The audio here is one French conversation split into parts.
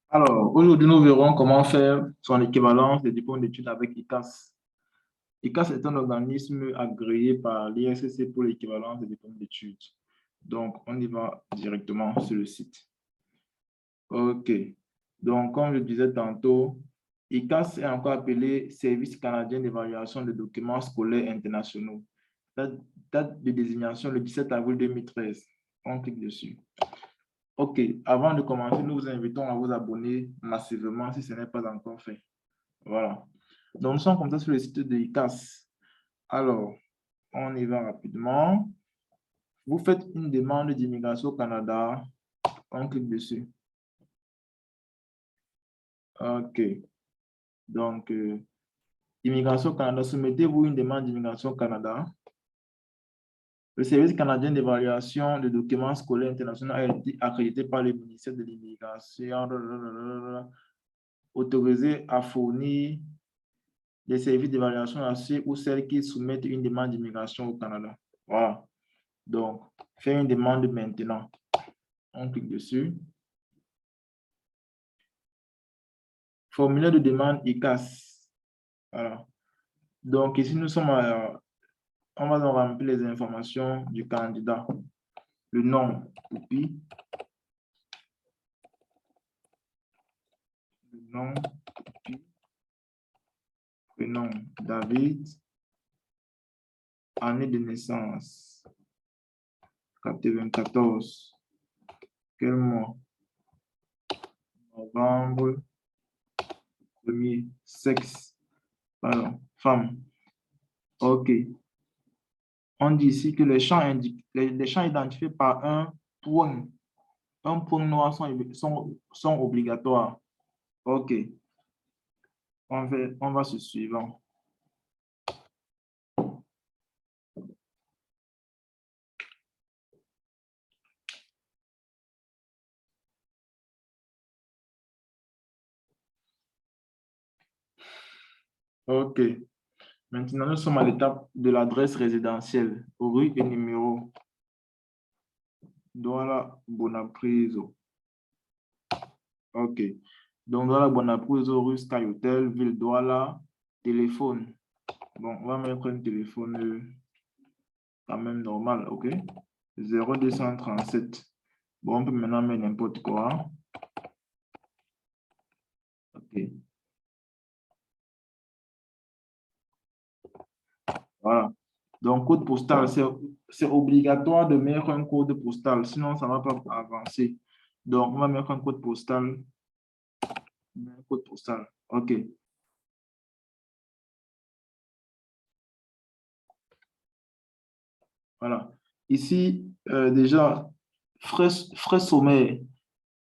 Alors, aujourd'hui, nous verrons comment faire son équivalence des diplômes d'études avec ICAS. ICAS est un organisme agréé par l'ISCC pour l'équivalence des diplômes d'études. Donc, on y va directement sur le site. OK. Donc, comme je disais tantôt, ICAS est encore appelé Service canadien d'évaluation des documents scolaires internationaux. Date de désignation le 17 avril 2013. On clique dessus. OK. Avant de commencer, nous vous invitons à vous abonner massivement si ce n'est pas encore fait. Voilà. Donc, nous sommes comme ça sur le site de ICAS. Alors, on y va rapidement. Vous faites une demande d'immigration au Canada. On clique dessus. OK. Donc, immigration au Canada, soumettez-vous une demande d'immigration au Canada. Le Service canadien d'évaluation des documents scolaires internationaux a été accrédité par le ministère de l'Immigration, autorisé à fournir des services d'évaluation à ceux ou celles qui soumettent une demande d'immigration au Canada. Voilà. Donc, faire une demande maintenant. On clique dessus. Formulaire de demande ICAS. Voilà. Donc, ici, nous sommes on va donc remplir les informations du candidat. Le nom, Poupi. Le nom, Poupi. Prénom, David. Année de naissance, 94. Quel mois? Novembre. Premier, sexe. Pardon, femme. OK. On dit ici que les champs identifiés par un point noir sont obligatoires. OK. On va sur suivant. OK. Maintenant, nous sommes à l'étape de l'adresse résidentielle, rue et numéro. Douala Bonapriso. OK. Donc, Douala Bonapriso, rue Sky Hotel, ville Douala, téléphone. Bon, on va mettre un téléphone quand même normal, OK? 0237. Bon, on peut maintenant mettre n'importe quoi. OK. Voilà. Donc, code postal, c'est obligatoire de mettre un code postal, sinon ça ne va pas avancer. Donc, on va mettre un code postal. Un code postal. OK. Voilà. Ici, déjà, frais sommaires,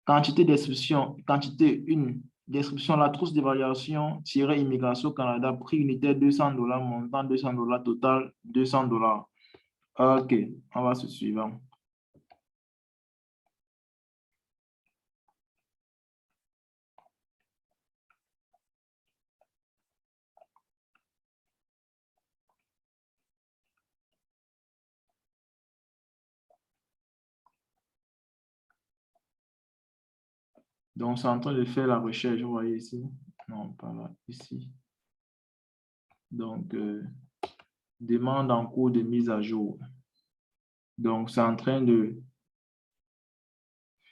quantité d'inscription, quantité 1, description, la trousse d'évaluation, immigration au Canada, prix unitaire $200, montant $200, total $200. OK, on va sur suivant. Donc, c'est en train de faire la recherche, vous voyez ici. Non, pas là, ici. Donc, demande en cours de mise à jour. Donc, c'est en train de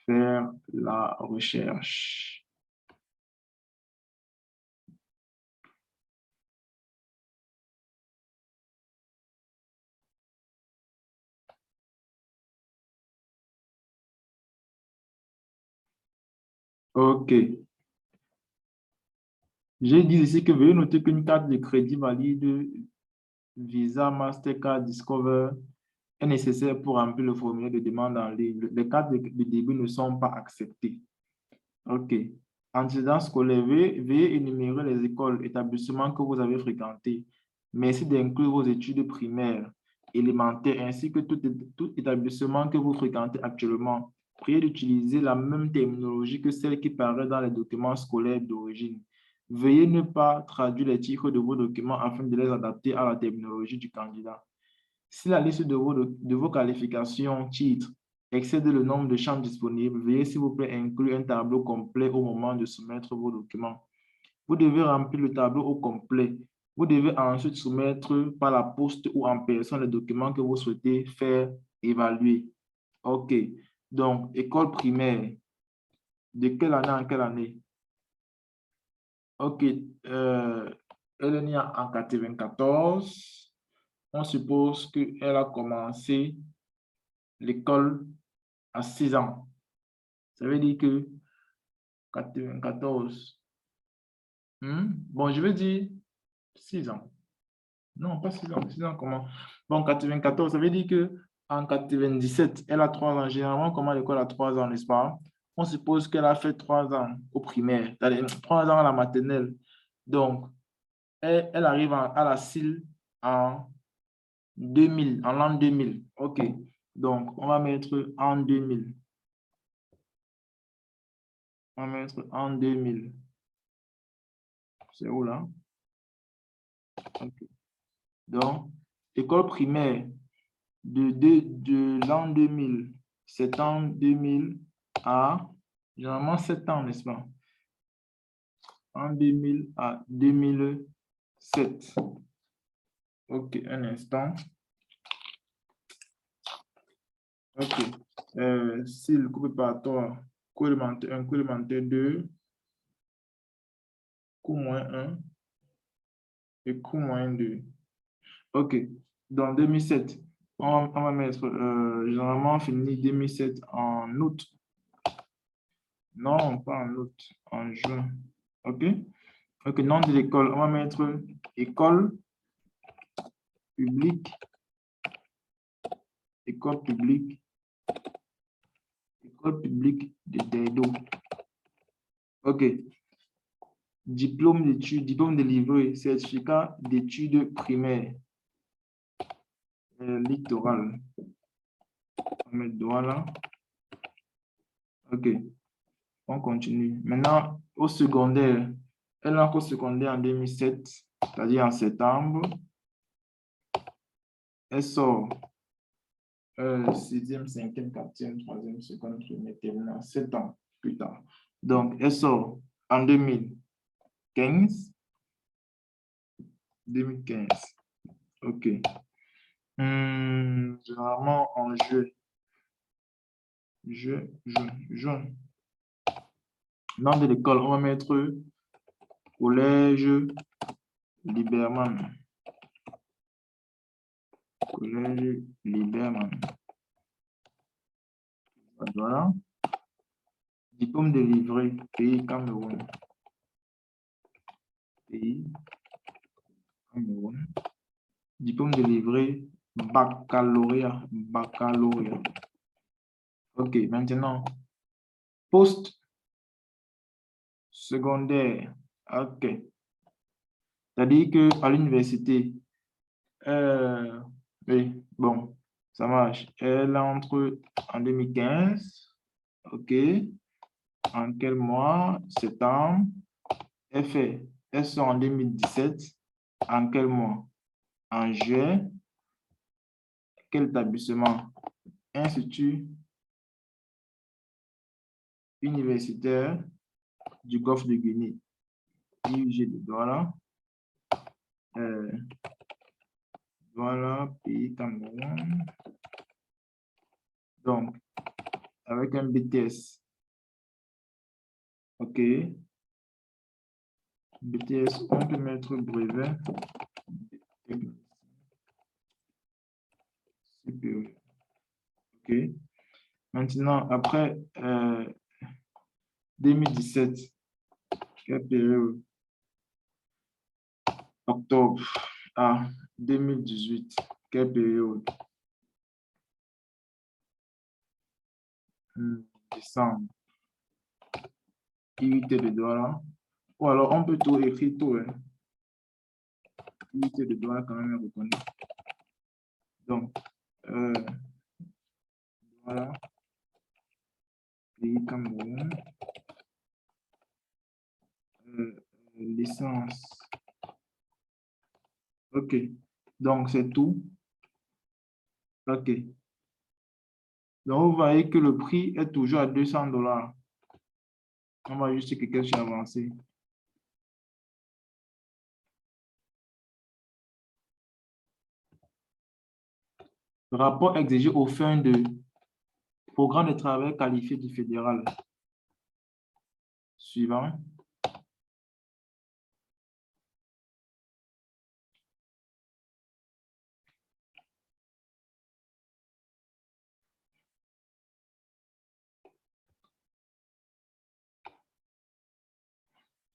faire la recherche. OK. J'ai dit ici que veuillez noter qu'une carte de crédit valide Visa, Mastercard, Discover est nécessaire pour remplir le formulaire de demande en ligne. Les cartes de débit ne sont pas acceptées. OK. Antécédents scolaires, veuillez énumérer les écoles, établissements que vous avez fréquentés. Merci d'inclure vos études primaires, élémentaires, ainsi que tout établissement que vous fréquentez actuellement. Priez d'utiliser la même terminologie que celle qui paraît dans les documents scolaires d'origine. Veuillez ne pas traduire les titres de vos documents afin de les adapter à la terminologie du candidat. Si la liste de vos qualifications, titres, excède le nombre de champs disponibles, veuillez s'il vous plaît inclure un tableau complet au moment de soumettre vos documents. Vous devez remplir le tableau au complet. Vous devez ensuite soumettre par la poste ou en personne les documents que vous souhaitez faire évaluer. OK. Donc, école primaire. De quelle année en quelle année? OK. Elle est née en 94. On suppose qu'elle a commencé l'école à 6 ans. Ça veut dire que 94. Bon, je vais dire 6 ans. Non, pas 6 ans. 6 ans comment? Bon, 94, ça veut dire que en 97, elle a 3 ans. Généralement, comment l'école a 3 ans, n'est-ce pas? On suppose qu'elle a fait 3 ans au primaire, c'est-à-dire 3 ans à la maternelle. Donc, elle arrive à la CIL en 2000, en l'an 2000. OK. Donc, on va mettre en 2000. On va mettre en 2000. C'est où là? OK. Donc, école primaire de l'an 2000, c'est en 2000 à généralement 7 ans, n'est-ce pas? En 2000 à 2007. OK, un instant. OK. S'il coupe préparatoire, cours élémentaire 1, cours élémentaire 2, cours moins 1 et cours moins 2. OK. Dans 2007, on va mettre généralement fini 2007 en août. Non, pas en août, en juin. OK? OK, nom de l'école, on va mettre école publique, école publique, école publique de Daido. OK. Diplôme d'études, diplôme délivré, certificat d'études primaires. Littoral. On va mettre voilà. OK. On continue. Maintenant, au secondaire, elle a au secondaire en 2007, c'est-à-dire en septembre. Elle sort 6e, 5e, 4e, 3e, 2e trimestre, terminale, 7 ans plus tard. Donc, elle sort en 2015. 2015. OK. Généralement en juin. Juin. Nom de l'école, on va mettre Collège Liberman. Collège Liberman. Voilà. Diplôme délivré, pays Cameroun. Pays Cameroun. Diplôme délivré, baccalauréat. Baccalauréat. OK, maintenant, poste secondaire. OK. C'est-à-dire qu'à l'université, oui, bon, ça marche. Elle entre en 2015. OK. En quel mois? Septembre. Elle fait. Elle sort en 2017. En quel mois? En juin. Quel établissement? Institut universitaire du Golfe de Guinée. IUG de Douala. Voilà, pays Cameroun. Donc, avec un BTS. OK. BTS, on peut mettre brevet. Super. OK. Maintenant, après 2017, quelle période? Octobre à 2018, quelle période? Décembre. IUT de Douala. Ou alors, on peut tout écrire tout. Hein. IUT de Douala, quand même, reconnu. Donc, voilà. Pays Cameroun. Licence. OK. Donc, c'est tout. OK. Donc, vous voyez que le prix est toujours à 200 $. On va juste cliquer sur avancer. Rapport exigé aux fins de programme de travail qualifié du fédéral. Suivant.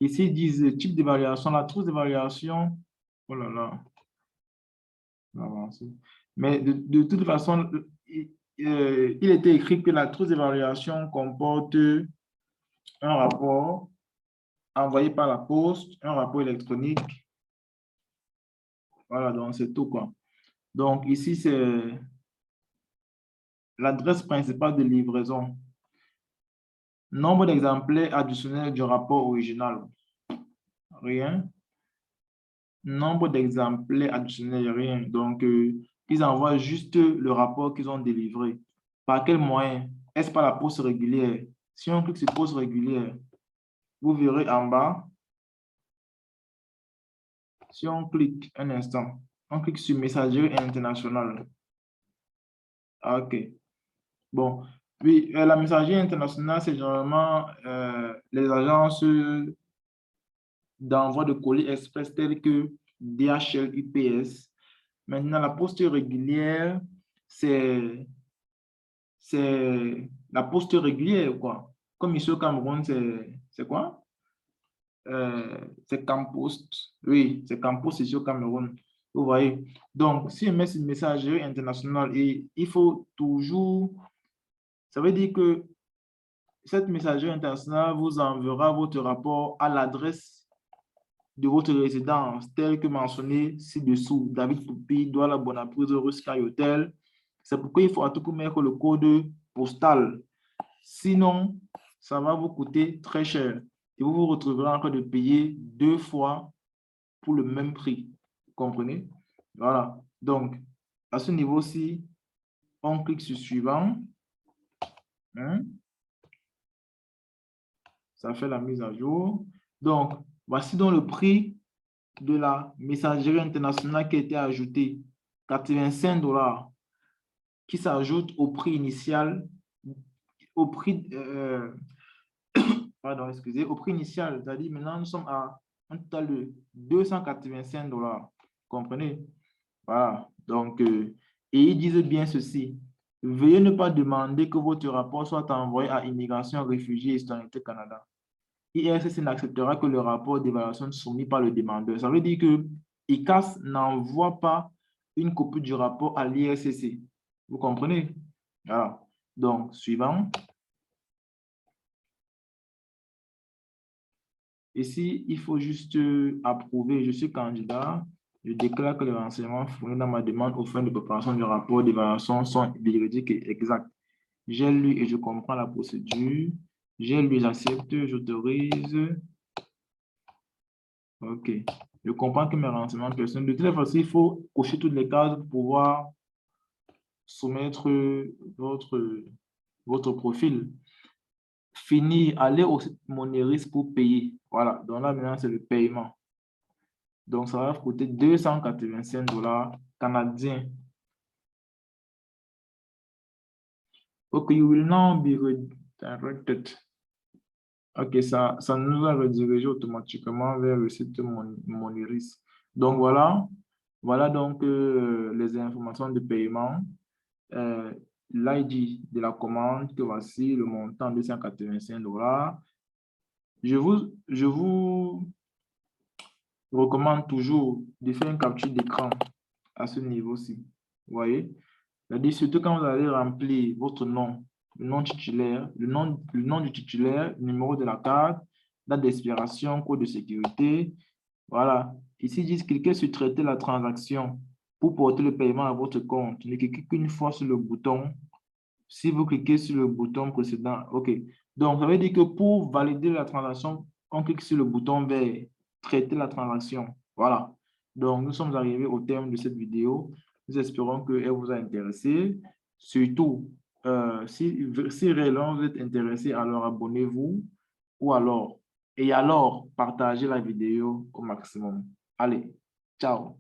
Ici, ils disent le type d'évaluation, la trousse d'évaluation. Oh là là. On va avancer. Mais de toute façon, il était écrit que la trousse d'évaluation comporte un rapport envoyé par la poste, un rapport électronique. Voilà, donc c'est tout, quoi. Donc ici, c'est l'adresse principale de livraison. Nombre d'exemplaires additionnels du rapport original. Rien. Nombre d'exemplaires additionnels, rien. Donc, ils envoient juste le rapport qu'ils ont délivré. Par quel moyen? Est-ce par la poste régulière? Si on clique sur poste régulière, vous verrez en bas. Si on clique un instant, on clique sur messagerie internationale. OK. Bon, oui, la messagerie internationale, c'est généralement les agences d'envoi de colis express telles que DHL, UPS. Maintenant, la poste régulière, c'est la poste régulière, quoi. Comme ici au Cameroun, c'est quoi? C'est Campost. Oui, c'est Campost ici au Cameroun. Vous voyez. Donc, si on met une messagerie internationale, et il faut toujours, ça veut dire que cette messagerie internationale vous enverra votre rapport à l'adresse de votre résidence, telle que mentionnée ci-dessous. David Poupi, Douala Bonaprise, rue Sky Hotel. C'est pourquoi il faut à tout coup mettre le code postal. Sinon, ça va vous coûter très cher. Et vous vous retrouverez en train de payer 2 fois pour le même prix. Vous comprenez? Voilà. Donc, à ce niveau-ci, on clique sur suivant. Hein? Ça fait la mise à jour. Donc, voici donc le prix de la messagerie internationale qui a été ajouté. 85 $, qui s'ajoute au prix initial, au prix, pardon, excusez, au prix initial. C'est-à-dire, maintenant, nous sommes à un total de 285 $. Comprenez? Voilà. Donc, et ils disent bien ceci. Veuillez ne pas demander que votre rapport soit envoyé à Immigration, Réfugiés et Citoyenneté Canada. IRCC n'acceptera que le rapport d'évaluation soumis par le demandeur. Ça veut dire que ICAS n'envoie pas une copie du rapport à l'IRCC. Vous comprenez? Voilà. Donc, suivant. Ici, il faut juste approuver. Je suis candidat. Je déclare que les renseignements fournis dans ma demande aux fins de préparation du rapport d'évaluation sont véridiques et exacts. J'ai lu et je comprends la procédure. J'ai lu, j'accepte, j'autorise. OK. Je comprends que mes renseignements personnels. De toute façon, il faut cocher toutes les cases pour pouvoir soumettre votre profil. Fini, allez au Moneris pour payer. Voilà. Donc là, maintenant, c'est le paiement. Donc, ça va coûter 285 $ canadiens. OK, you will now be redirected. OK, ça nous va rediriger automatiquement vers le site Moneris. Donc, voilà donc les informations de paiement. L'ID de la commande, que voici le montant 285 $. Je vous recommande toujours de faire une capture d'écran à ce niveau-ci. Vous voyez? C'est-à-dire, surtout quand vous allez remplir votre nom, le nom titulaire, le nom du titulaire, le numéro de la carte, date d'expiration, code de sécurité. Voilà. Ici, ils disent cliquez sur traiter la transaction pour porter le paiement à votre compte. Ne cliquez qu'une fois sur le bouton. Si vous cliquez sur le bouton précédent, OK. Donc, ça veut dire que pour valider la transaction, on clique sur le bouton vert, traiter la transaction. Voilà. Donc, nous sommes arrivés au terme de cette vidéo. Nous espérons qu'elle vous a intéressé. Surtout, Si réellement vous êtes intéressé, alors abonnez-vous et alors partagez la vidéo au maximum. Allez, ciao.